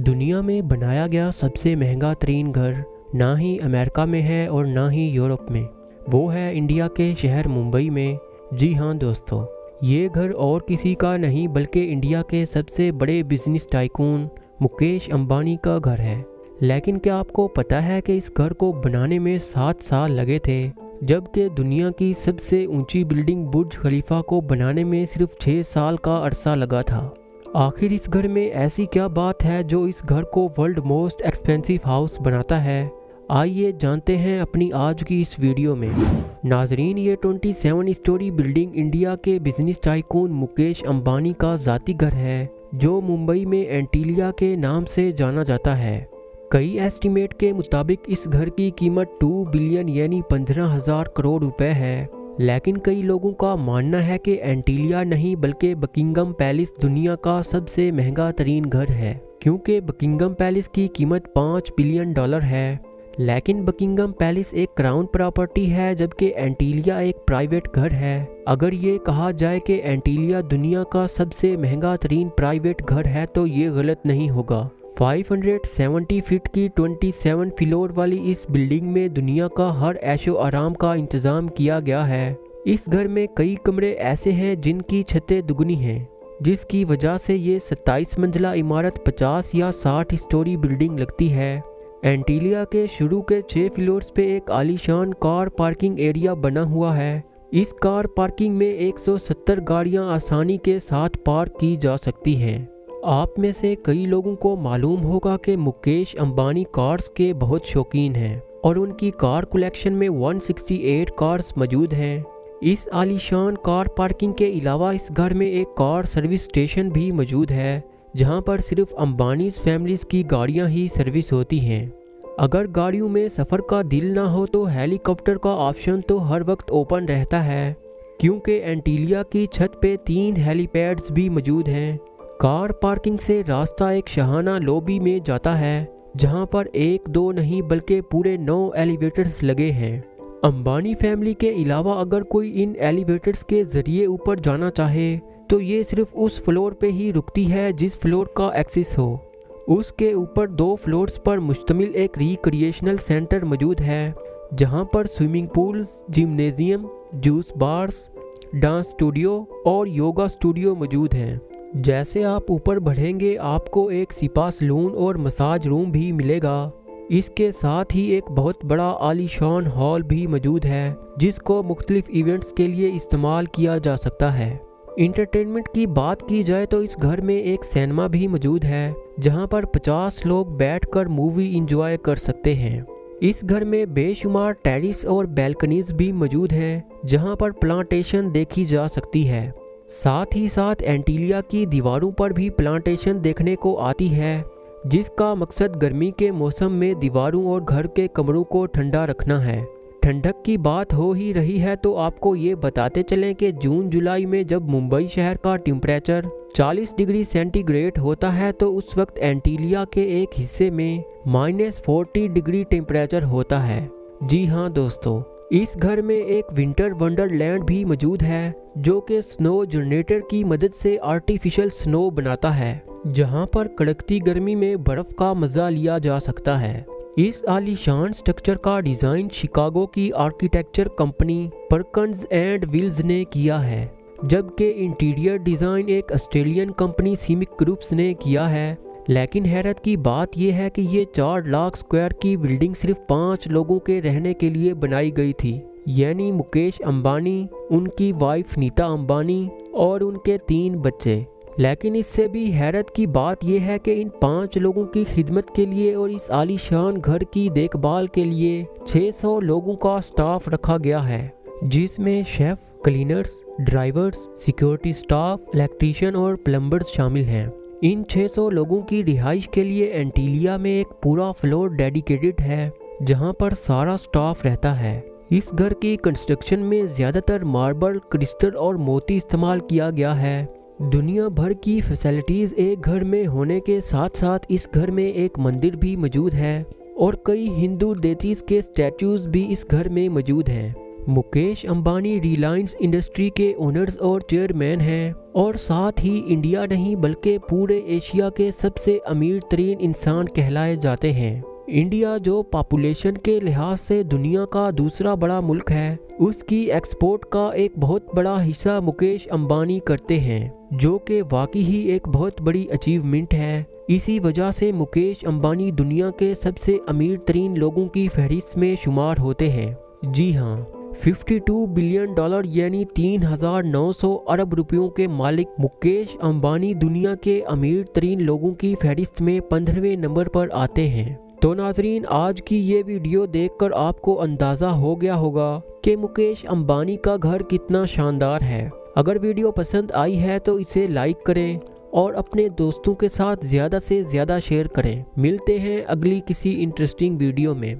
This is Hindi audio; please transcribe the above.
दुनिया में बनाया गया सबसे महंगा तरीन घर ना ही अमेरिका में है और ना ही यूरोप में, वो है इंडिया के शहर मुंबई में। जी हाँ दोस्तों, ये घर और किसी का नहीं बल्कि इंडिया के सबसे बड़े बिजनेस टाइकून मुकेश अंबानी का घर है। लेकिन क्या आपको पता है कि इस घर को बनाने में 7 साल लगे थे, जबकि दुनिया की सबसे ऊंची बिल्डिंग बुर्ज खलीफा को बनाने में सिर्फ 6 साल का अरसा लगा था। आखिर इस घर में ऐसी क्या बात है जो इस घर को वर्ल्ड मोस्ट एक्सपेंसिव हाउस बनाता है? आइए जानते हैं अपनी आज की इस वीडियो में। नाजरीन, ये 27 स्टोरी बिल्डिंग इंडिया के बिजनेस टाइकून मुकेश अंबानी का ज़ाती घर है, जो मुंबई में एंटीलिया के नाम से जाना जाता है। कई एस्टीमेट के मुताबिक इस घर की कीमत 2 बिलियन यानी 15,000 करोड़ रुपए है। लेकिन कई लोगों का मानना है कि एंटीलिया नहीं बल्कि बकिंगम पैलेस दुनिया का सबसे महंगा तरीन घर है, क्योंकि बकिंगम पैलेस की कीमत $5 बिलियन है। लेकिन बकिंगम पैलेस एक क्राउन प्रॉपर्टी है, जबकि एंटीलिया एक प्राइवेट घर है। अगर ये कहा जाए कि एंटीलिया दुनिया का सबसे महंगा तरीन प्राइवेट घर है तो ये गलत नहीं होगा। 570 फीट की 27 फ्लोर वाली इस बिल्डिंग में दुनिया का हर ऐशो आराम का इंतजाम किया गया है। इस घर में कई कमरे ऐसे हैं जिनकी छतें दुगनी हैं, जिसकी वजह से ये 27 मंजिला इमारत 50 या 60 स्टोरी बिल्डिंग लगती है। एंटीलिया के शुरू के 6 फ्लोर्स पे एक आलीशान कार पार्किंग एरिया बना हुआ है। इस कार पार्किंग में 170 गाड़ियां आसानी के साथ पार्क की जा सकती हैं। आप में से कई लोगों को मालूम होगा कि मुकेश अंबानी कार्स के बहुत शौकीन हैं और उनकी कार कलेक्शन में 168 कार्स मौजूद हैं। इस आलीशान कार पार्किंग के अलावा इस घर में एक कार सर्विस स्टेशन भी मौजूद है, जहां पर सिर्फ अंबानीज फैमिलीज की गाड़ियां ही सर्विस होती हैं। अगर गाड़ियों में सफ़र का दिल ना हो तो हेलीकॉप्टर का ऑप्शन तो हर वक्त ओपन रहता है, क्योंकि एंटीलिया की छत पे 3 हेलीपैड्स भी मौजूद हैं। कार पार्किंग से रास्ता एक शहाना लॉबी में जाता है, जहां पर 1-2 नहीं बल्कि पूरे 9 एलिवेटर्स लगे हैं। अंबानी फैमिली के अलावा अगर कोई इन एलिवेटर्स के जरिए ऊपर जाना चाहे तो ये सिर्फ उस फ्लोर पे ही रुकती है जिस फ्लोर का एक्सेस हो। उसके ऊपर 2 फ्लोर्स पर मुश्तमिल एक रिक्रिएशनल सेंटर मौजूद है, जहां पर swimming pools, gymnasium, juice bars, dance studio और योगा स्टूडियो मौजूद हैं। जैसे आप ऊपर बढ़ेंगे आपको एक स्पा सलून और मसाज रूम भी मिलेगा। इसके साथ ही एक बहुत बड़ा आलीशान हॉल भी मौजूद है, जिसको मुख्तलिफ इवेंट्स के लिए इस्तेमाल किया जा सकता है। इंटरटेनमेंट की बात की जाए तो इस घर में एक सिनेमा भी मौजूद है, जहां पर 50 लोग बैठकर मूवी इंजॉय कर सकते हैं। इस घर में बेशुमार टेरिस और बैल्कनीज भी मौजूद हैं, जहां पर प्लांटेशन देखी जा सकती है। साथ ही साथ एंटीलिया की दीवारों पर भी प्लांटेशन देखने को आती है, जिसका मकसद गर्मी के मौसम में दीवारों और घर के कमरों को ठंडा रखना है। ठंडक की बात हो ही रही है तो आपको ये बताते चलें कि जून जुलाई में जब मुंबई शहर का टेम्परेचर 40 डिग्री सेंटीग्रेड होता है तो उस वक्त एंटीलिया के एक हिस्से में -40 डिग्री टेम्परेचर होता है। जी हाँ दोस्तों, इस घर में एक विंटर वंडरलैंड भी मौजूद है, जो कि स्नो जनरेटर की मदद से आर्टिफिशियल स्नो बनाता है, जहां पर कड़कती गर्मी में बर्फ का मजा लिया जा सकता है। इस आलीशान स्ट्रक्चर का डिजाइन शिकागो की आर्किटेक्चर कंपनी परकन्स एंड विल्स ने किया है, जबकि इंटीरियर डिजाइन एक ऑस्ट्रेलियन कंपनी सिमिक ग्रुप्स ने किया है। लेकिन हैरत की बात यह है कि ये 4 लाख स्क्वायर की बिल्डिंग सिर्फ 5 लोगों के रहने के लिए बनाई गई थी, यानी मुकेश अंबानी, उनकी वाइफ नीता अंबानी और उनके 3 बच्चे। लेकिन इससे भी हैरत की बात यह है कि इन 5 लोगों की खिदमत के लिए और इस आलीशान घर की देखभाल के लिए 600 लोगों का स्टाफ रखा गया है, जिसमें chef, cleaners, drivers, security staff, electrician और प्लम्बर्स शामिल हैं। इन 600 लोगों की रिहाइश के लिए एंटीलिया में एक पूरा फ्लोर डेडिकेटेड है, जहां पर सारा स्टाफ रहता है। इस घर की कंस्ट्रक्शन में ज़्यादातर मार्बल, क्रिस्टल और मोती इस्तेमाल किया गया है। दुनिया भर की फैसिलिटीज़ एक घर में होने के साथ साथ इस घर में एक मंदिर भी मौजूद है और कई हिंदू डेटीज़ के स्टैचूज़ भी इस घर में मौजूद हैं। मुकेश अंबानी रिलायंस इंडस्ट्री के ओनर्स और चेयरमैन हैं और साथ ही इंडिया नहीं बल्कि पूरे एशिया के सबसे अमीर तरीन इंसान कहलाए जाते हैं। इंडिया जो पॉपुलेशन के लिहाज से दुनिया का दूसरा बड़ा मुल्क है, उसकी एक्सपोर्ट का एक बहुत बड़ा हिस्सा मुकेश अंबानी करते हैं, जो कि वाकई ही एक बहुत बड़ी अचीवमेंट है। इसी वजह से मुकेश अंबानी दुनिया के सबसे अमीर तरीन लोगों की फहरिस्त में शुमार होते हैं। जी हाँ, 52 बिलियन डॉलर यानी 3,900 अरब रुपयों के मालिक मुकेश अंबानी दुनिया के अमीर तरीन लोगों की फहरिस्त में 15वें नंबर पर आते हैं। तो नाजरीन, आज की ये वीडियो देखकर आपको अंदाज़ा हो गया होगा कि मुकेश अंबानी का घर कितना शानदार है। अगर वीडियो पसंद आई है तो इसे लाइक करें और अपने दोस्तों के साथ ज़्यादा से ज़्यादा शेयर करें। मिलते हैं अगली किसी इंटरेस्टिंग वीडियो में।